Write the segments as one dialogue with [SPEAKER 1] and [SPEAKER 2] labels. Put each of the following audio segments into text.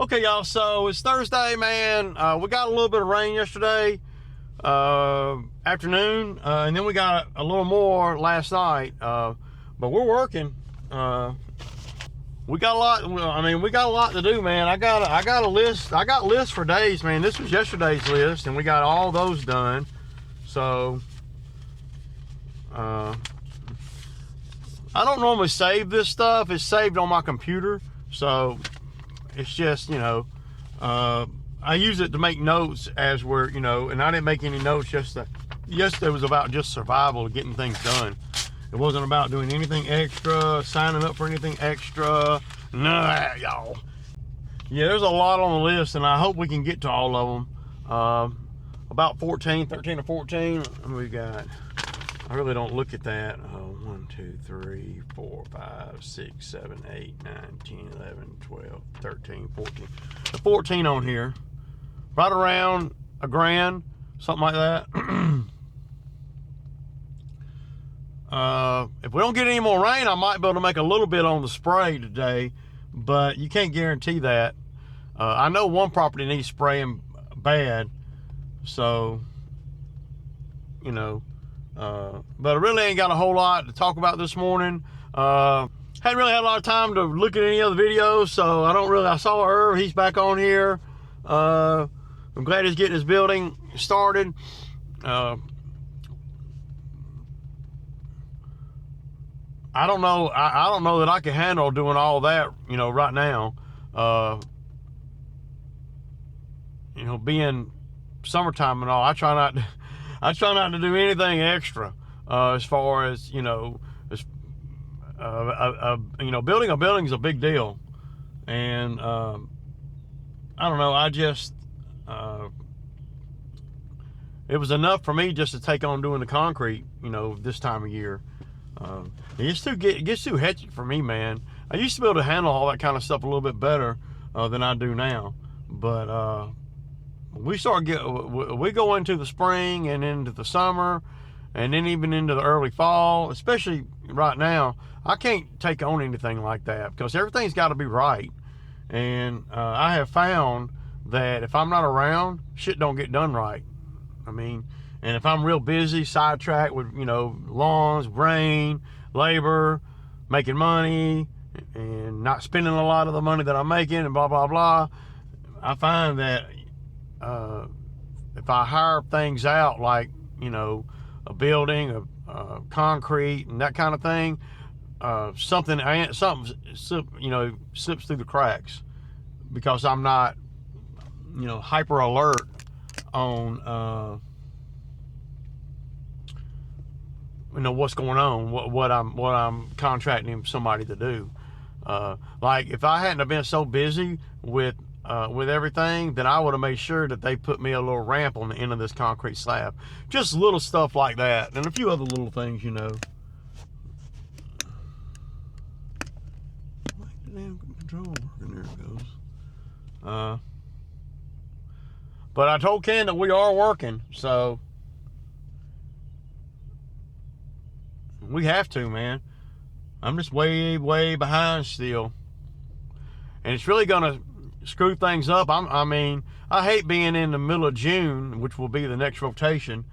[SPEAKER 1] Okay, y'all, so it's Thursday, man. We got a little bit of rain yesterday afternoon, and then we got a little more last night, but we're working. We got a lot. I mean, we got a lot to do, man. I got a list. I got lists for days, man. This was yesterday's list, and we got all those done. So I don't normally save this stuff. It's saved on my computer, so it's just, you know, I use it to make notes as we're, you know, and I didn't make any notes yesterday was about just survival, getting things done. It wasn't about doing anything extra, signing up for anything extra, none of that, y'all. Yeah, there's a lot on the list, and I hope we can get to all of them. About 13 or 14, we got, I really don't look at that. 1, 2, 3, 4, 5, 6, 7, 8, 9, 10, 11, 12, 13, 14. The 14 on here. Right around $1,000, something like that. If we don't get any more rain, I might be able to make a little bit on the spray today, but you can't guarantee that. I know one property needs spraying bad, so, you know, but I really ain't got a whole lot to talk about this morning. Hadn't really had a lot of time to look at any other videos, so I saw Irv, he's back on here. I'm glad he's getting his building started. I don't know that I can handle doing all that, you know, right now. You know, being summertime and all, I try not to do anything extra, as far as, you know, you know, building a building is a big deal, and I don't know. I just it was enough for me just to take on doing the concrete, you know, this time of year. It gets too hectic for me, man. I used to be able to handle all that kind of stuff a little bit better than I do now, but we go into the spring and into the summer, and then even into the early fall, especially right now. I can't take on anything like that because everything's got to be right. And I have found that if I'm not around, shit don't get done right. I mean, and if I'm real busy, sidetracked with, you know, lawns, rain, labor, making money, and not spending a lot of the money that I'm making, and blah, blah, blah, I find that if I hire things out, like, you know, a building, a concrete, and that kind of thing, something, you know, slips through the cracks because I'm not, you know, hyper alert on, you know, what's going on, what I'm contracting somebody to do. Like if I hadn't have been so busy with everything, then I would have made sure that they put me a little ramp on the end of this concrete slab. Just little stuff like that, and a few other little things, you know. Like the damn control working, there it goes. But I told Ken that we are working, so we have to, man. I'm just way behind still, and it's really gonna screw things up. I mean, I hate being in the middle of June, which will be the next rotation,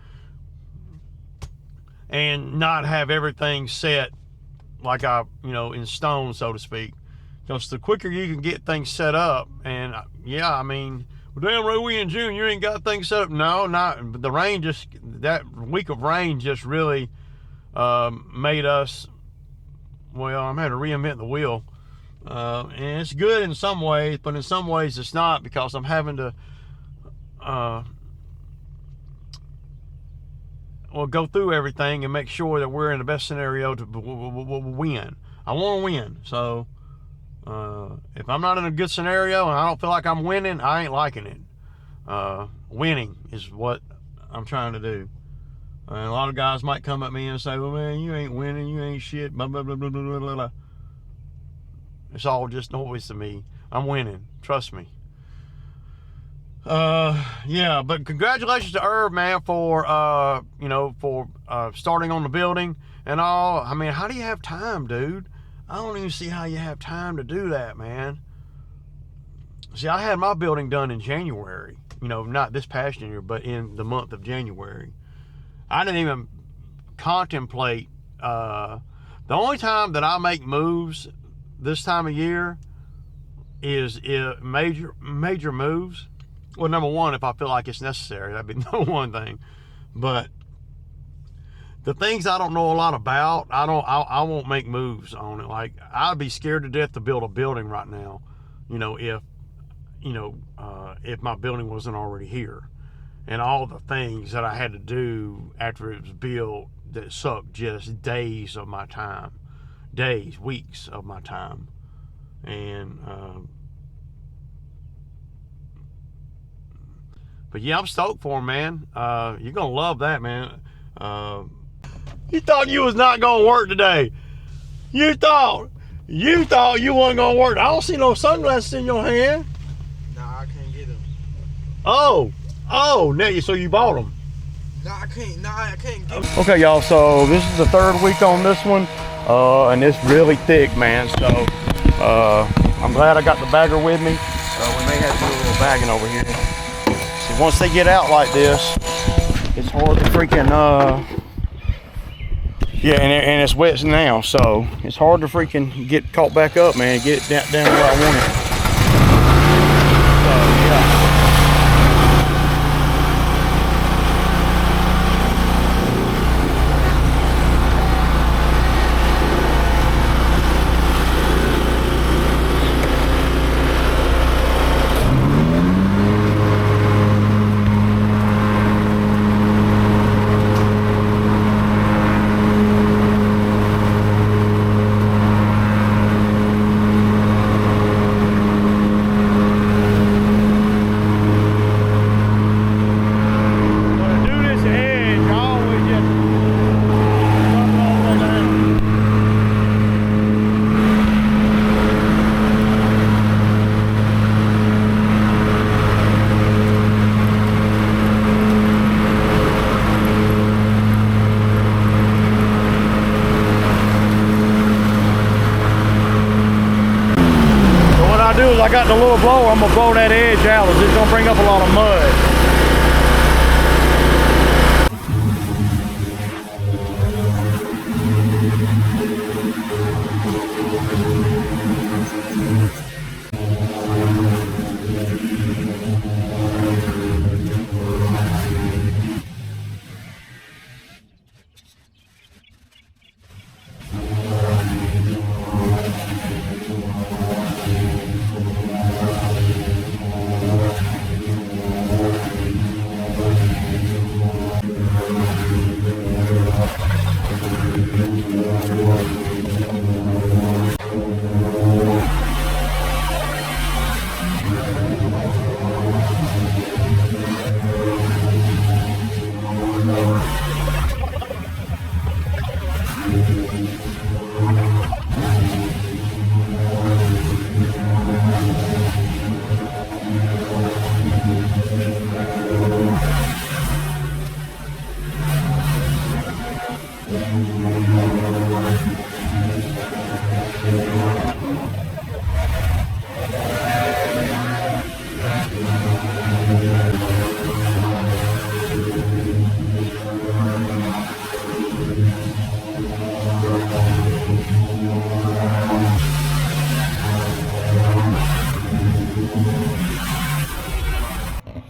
[SPEAKER 1] and not have everything set like you know, in stone, so to speak. Because the quicker you can get things set up, and yeah, I mean, well, damn, Ray, we in June, you ain't got things set up. No, not the rain. Just that week of rain just really made us. Well, I'm having to reinvent the wheel. And it's good in some ways, but in some ways it's not, because I'm having to go through everything and make sure that we're in the best scenario to win. I want to win. So if I'm not in a good scenario and I don't feel like I'm winning, I ain't liking it. Winning is what I'm trying to do. And a lot of guys might come at me and say, well, man, you ain't winning, you ain't shit, blah, blah, blah, blah, blah, blah, blah. It's all just noise to me. I'm winning. Trust me. Yeah, but congratulations to Irv, man, for, you know, for starting on the building and all. I mean, how do you have time, dude? I don't even see how you have time to do that, man. See, I had my building done in January, you know, not this past January, but in the month of January. I didn't even contemplate, the only time that I make moves this time of year is major moves. Well, number one, if I feel like it's necessary, that'd be number one thing. But the things I don't know a lot about, I won't make moves on it. Like, I'd be scared to death to build a building right now, you know, if my building wasn't already here. And all the things that I had to do after it was built that sucked just days of my time, days, weeks of my time. And but yeah, I'm stoked for him, man. You're gonna love that, man. You thought you was not gonna work today. You thought you wasn't gonna work. I don't see no sunglasses in your hand.
[SPEAKER 2] Nah, I can't get them.
[SPEAKER 1] Oh, so you bought them?
[SPEAKER 2] Nah, I can't get them.
[SPEAKER 1] Okay, y'all, so this is the third week on this one, and it's really thick, man. So I'm glad I got the bagger with me. So we may have to do a little bagging over here. See, once they get out like this, it's hard to freaking yeah, and it's wet now, so it's hard to freaking get caught back up, man, and get it down where I want it. So yeah. I got the little blower, I'm gonna blow that edge out. It's gonna bring up a lot of mud.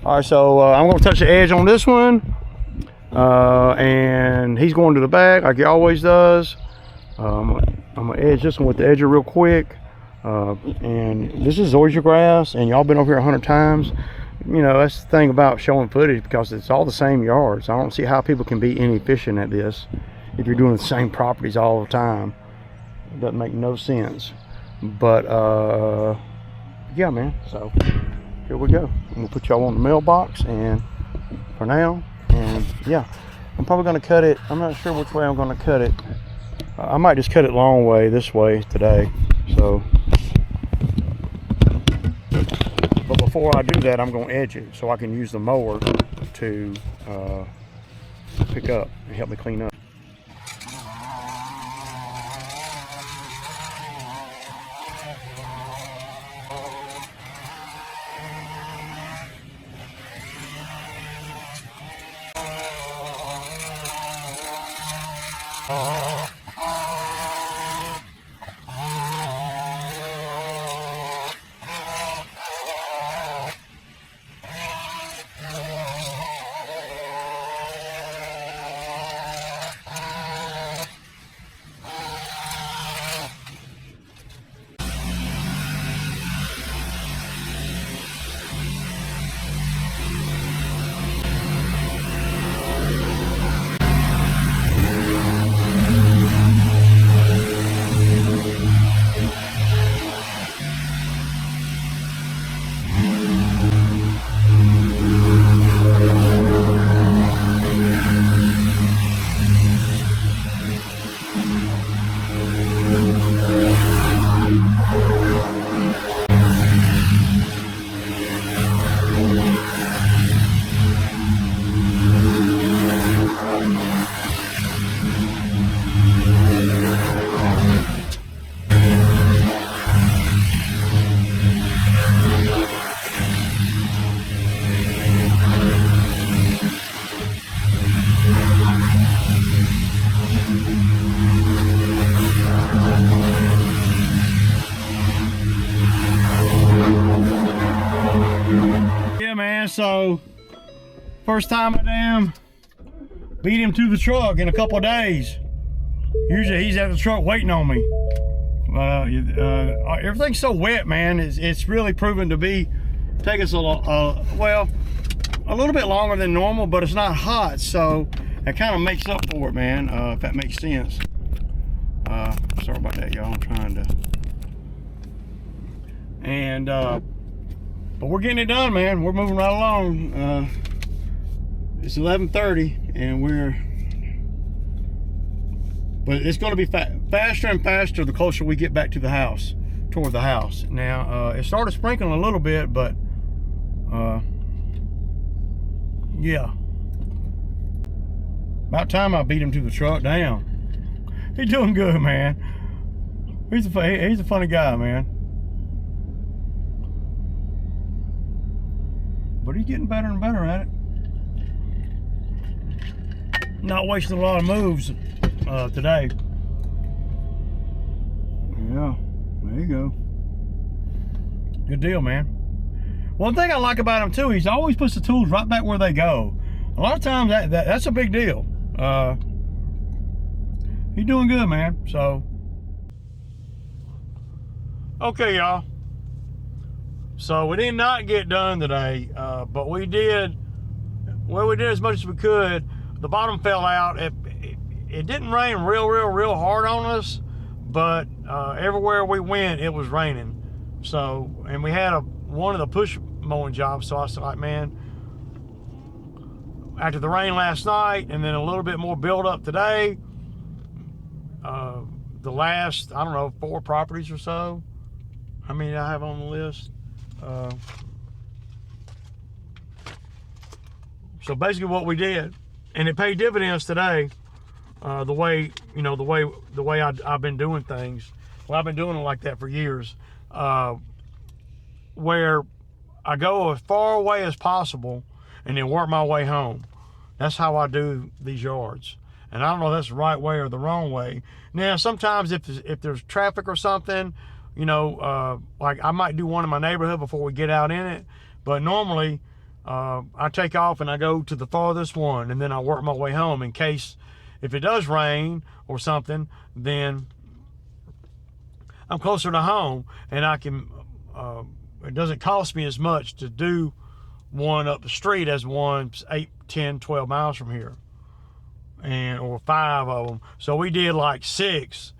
[SPEAKER 1] All right, so I'm gonna touch the edge on this one, and he's going to the back like he always does. I'm gonna edge this one with the edger real quick, and this is oyster grass, and y'all been over here 100 times. You know, that's the thing about showing footage, because it's all the same yards. I don't see how people can be inefficient at this if you're doing the same properties all the time. It doesn't make no sense. But yeah, man, so here we go. I'm gonna put y'all on the mailbox, and for now, and yeah, I'm probably gonna cut it. I'm not sure which way I'm gonna cut it. I might just cut it long way this way today. So, but before I do that, I'm gonna edge it so I can use the mower to pick up and help me clean up. Yeah, man, so first time I damn beat him to the truck in a couple of days. Usually he's at the truck waiting on me. Everything's so wet, man. It's really proven to be take us a little bit longer than normal, but it's not hot, so it kind of makes up for it, man. If that makes sense. Sorry about that, y'all. I'm trying to. And but we're getting it done, man. We're moving right along. It's 11:30, and but it's going to be faster and faster the closer we get back to the house, toward the house. Now, it started sprinkling a little bit, but yeah. About time I beat him to the truck. Damn. He's doing good, man. He's a funny guy, man. But he's getting better and better at it. Not wasting a lot of moves today. Yeah, there you go. Good deal, man. One thing I like about him too, he's always puts the tools right back where they go. A lot of times that's a big deal. He's doing good, man. So, okay, y'all. So we did not get done today, but we did. Well, we did as much as we could. The bottom fell out. It didn't rain real hard on us, but everywhere we went, it was raining. So, and we had one of the push mowing jobs. So I was like, man, after the rain last night, and then a little bit more build up today. The last, I don't know, 4 properties or so. How many I have on the list? So basically what we did, and it paid dividends today, the way I've been doing things. Well, I've been doing it like that for years, where I go as far away as possible and then work my way home. That's how I do these yards. And I don't know if that's the right way or the wrong way. Now, sometimes if there's traffic or something, like I might do one in my neighborhood before we get out in it, but normally I take off and I go to the farthest one, and then I work my way home in case if it does rain or something, then I'm closer to home, and I can it doesn't cost me as much to do one up the street as one 8, 10, 12 miles from here, or 5 of them. So we did like 6,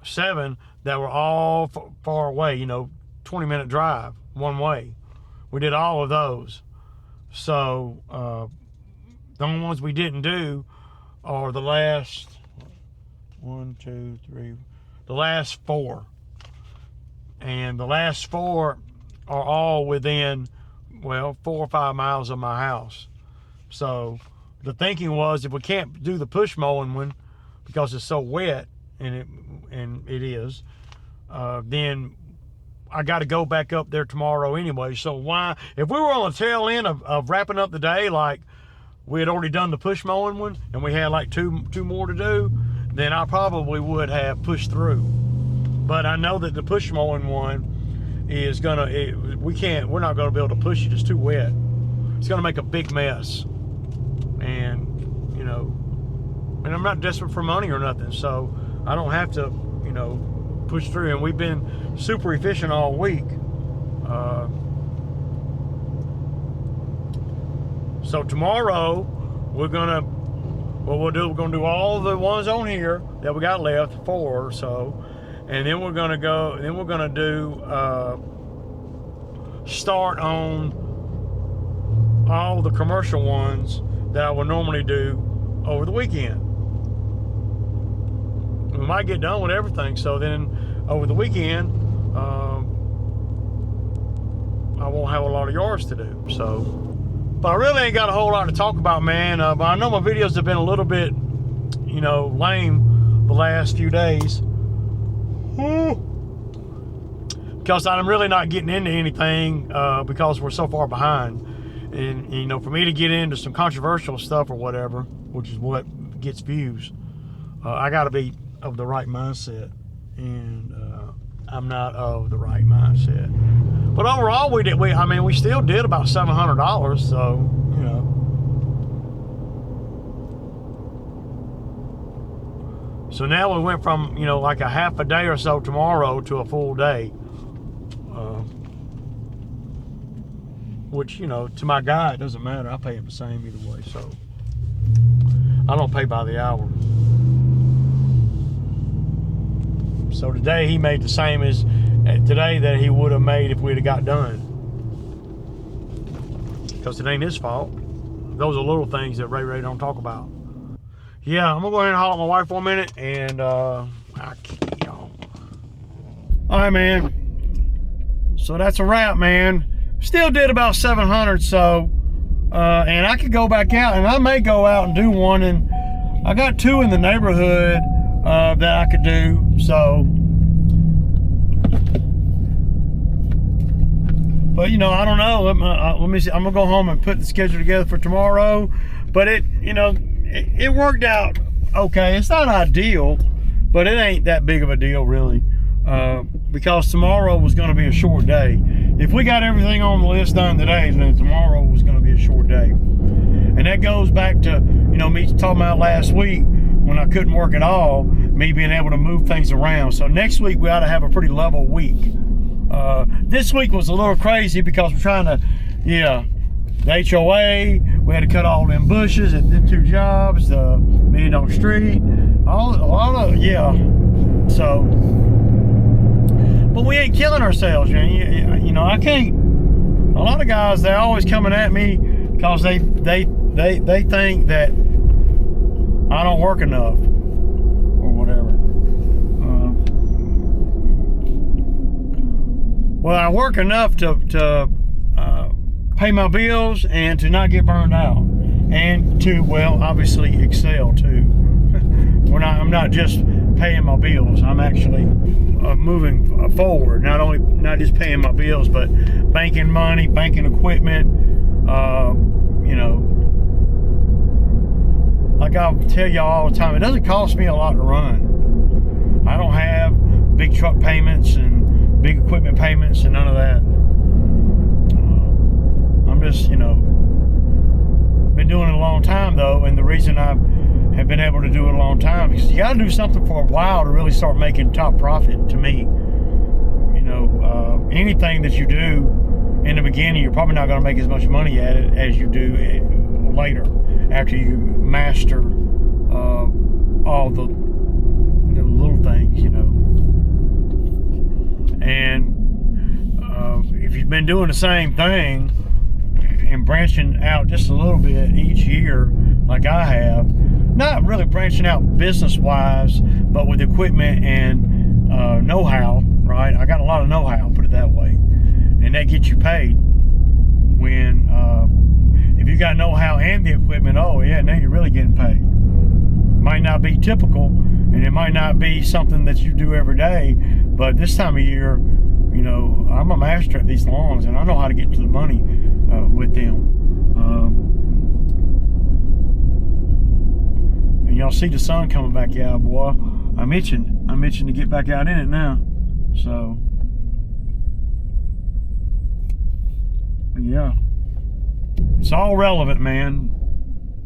[SPEAKER 1] 7 that were all far away, 20-minute drive one way. We did all of those. So the only ones we didn't do are the last 1, 2, 3, the last 4. And the last 4 are all within, 4 or 5 miles of my house. So the thinking was, if we can't do the push mowing one because it's so wet, and it is, then I got to go back up there tomorrow anyway. So why, if we were on the tail end of wrapping up the day, like we had already done the push mowing one and we had like two more to do, then I probably would have pushed through. But I know that the push mowing one is we're not gonna be able to push it. It's too wet. It's gonna make a big mess. And you know, and I'm not desperate for money or nothing, so I don't have to, you know, push through. And we've been super efficient all week. So tomorrow we're gonna do all the ones on here that we got left, 4 or so, and then we're gonna do start on all the commercial ones that I would normally do over the weekend. We might get done with everything, so then over the weekend I won't have a lot of yards to do. So, but I really ain't got a whole lot to talk about, man. But I know my videos have been a little bit, you know, lame the last few days. Because I'm really not getting into anything because we're so far behind. And, you know, for me to get into some controversial stuff or whatever, which is what gets views, I got to be of the right mindset. And I'm not of the right mindset. But overall, we still did about $700, so, you know. So now we went from, you know, like a half a day or so tomorrow to a full day. Which, you know, to my guy, it doesn't matter. I pay him the same either way, so. I don't pay by the hour. So today he made the same as today that he would have made if we'd have got done. Because it ain't his fault. Those are little things that Ray don't talk about. Yeah, I'm gonna go ahead and holler at my wife for a minute, and I'll keep y'all. All right, man. So that's a wrap, man. Still did about 700, so, and I could go back out, and I may go out and do one, and I got 2 in the neighborhood that I could do, so. But, you know, I don't know. Let me see. I'm gonna go home and put the schedule together for tomorrow. But it, you know, it worked out okay. It's not ideal, but it ain't that big of a deal, really, because tomorrow was going to be a short day. If we got everything on the list done today, then tomorrow was going to be a short day. And that goes back to, you know, me talking about last week when I couldn't work at all, me being able to move things around. So next week we ought to have a pretty level week. This week was a little crazy because we're trying to, the HOA, we had to cut all them bushes at the 2 jobs, the $1 Million Street, so, but we ain't killing ourselves, man. You know, I can't, a lot of guys, they're always coming at me because they think that I don't work enough or whatever. Well, I work enough to pay my bills and to not get burned out, and to, well, obviously excel too. I'm not just paying my bills. I'm actually moving forward. Not just paying my bills, but banking money, banking equipment. You know, like I tell y'all all the time, it doesn't cost me a lot to run. I don't have big truck payments and big equipment payments and none of that. I'm just, you know, been doing it a long time though, and the reason I have been able to do it a long time because you got to do something for a while to really start making top profit. To me, you know, anything that you do in the beginning, you're probably not going to make as much money at it as you do later after you master all the little things, you know. And if you've been doing the same thing and branching out just a little bit each year, like I have, not really branching out business-wise, but with equipment and know-how, right? I got a lot of know-how, put it that way, and that gets you paid. When if you got know-how and the equipment, oh yeah, now you're really getting paid. Might not be typical, and it might not be something that you do every day, but this time of year, you know, I'm a master at these lawns, and I know how to get to the money with them. And, y'all see the sun coming back out, boy. I'm itching to get back out in it now. So yeah, it's all relevant, man,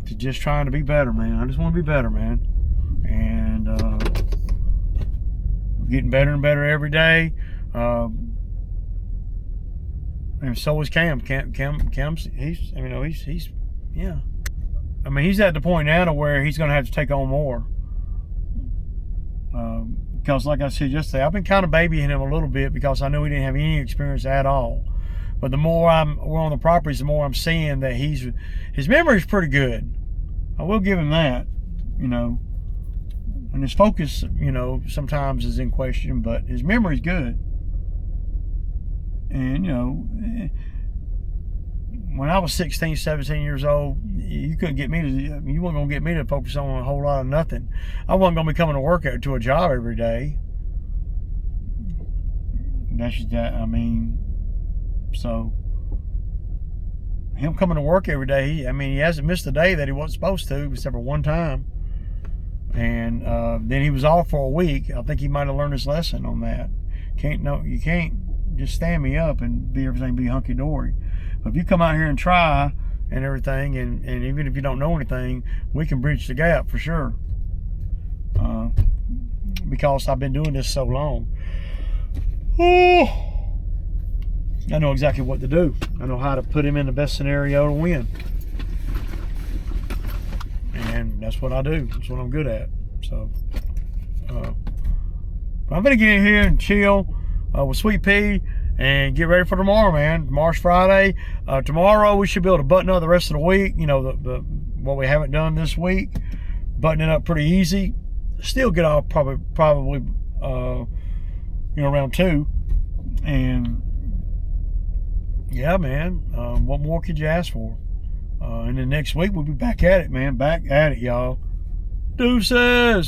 [SPEAKER 1] to just trying to be better, man. I just want to be better, man. And getting better and better every day. And so is Cam. Cam's he's yeah. I mean, he's at the point now to where he's going to have to take on more. Because like I said yesterday, I've been kind of babying him a little bit because I knew he didn't have any experience at all. But the more we're on the properties, the more I'm seeing that his memory's pretty good. I will give him that, you know. And his focus, you know, sometimes is in question, but his memory's good. And, you know, when I was 16, 17 years old, you couldn't get me to, you weren't going to get me to focus on a whole lot of nothing. I wasn't going to be coming to work to a job every day. That's that. I mean, so him coming to work every day, he hasn't missed a day that he wasn't supposed to, except for one time. And then he was off for a week. I think he might have learned his lesson on that. You can't just stand me up and everything be hunky-dory. But if you come out here and try and everything, and even if you don't know anything, we can bridge the gap for sure. Because I've been doing this so long. Oh, I know exactly what to do. I know how to put him in the best scenario to win. And that's what I do. That's what I'm good at. So, I'm going to get in here and chill with Sweet Pea and get ready for tomorrow, man. Tomorrow's Friday. Tomorrow we should be able to button up the rest of the week. You know, what we haven't done this week. Button it up pretty easy. Still get off probably around 2. And yeah, man, what more could you ask for? And then next week we'll be back at it, man. Back at it, y'all. Deuces.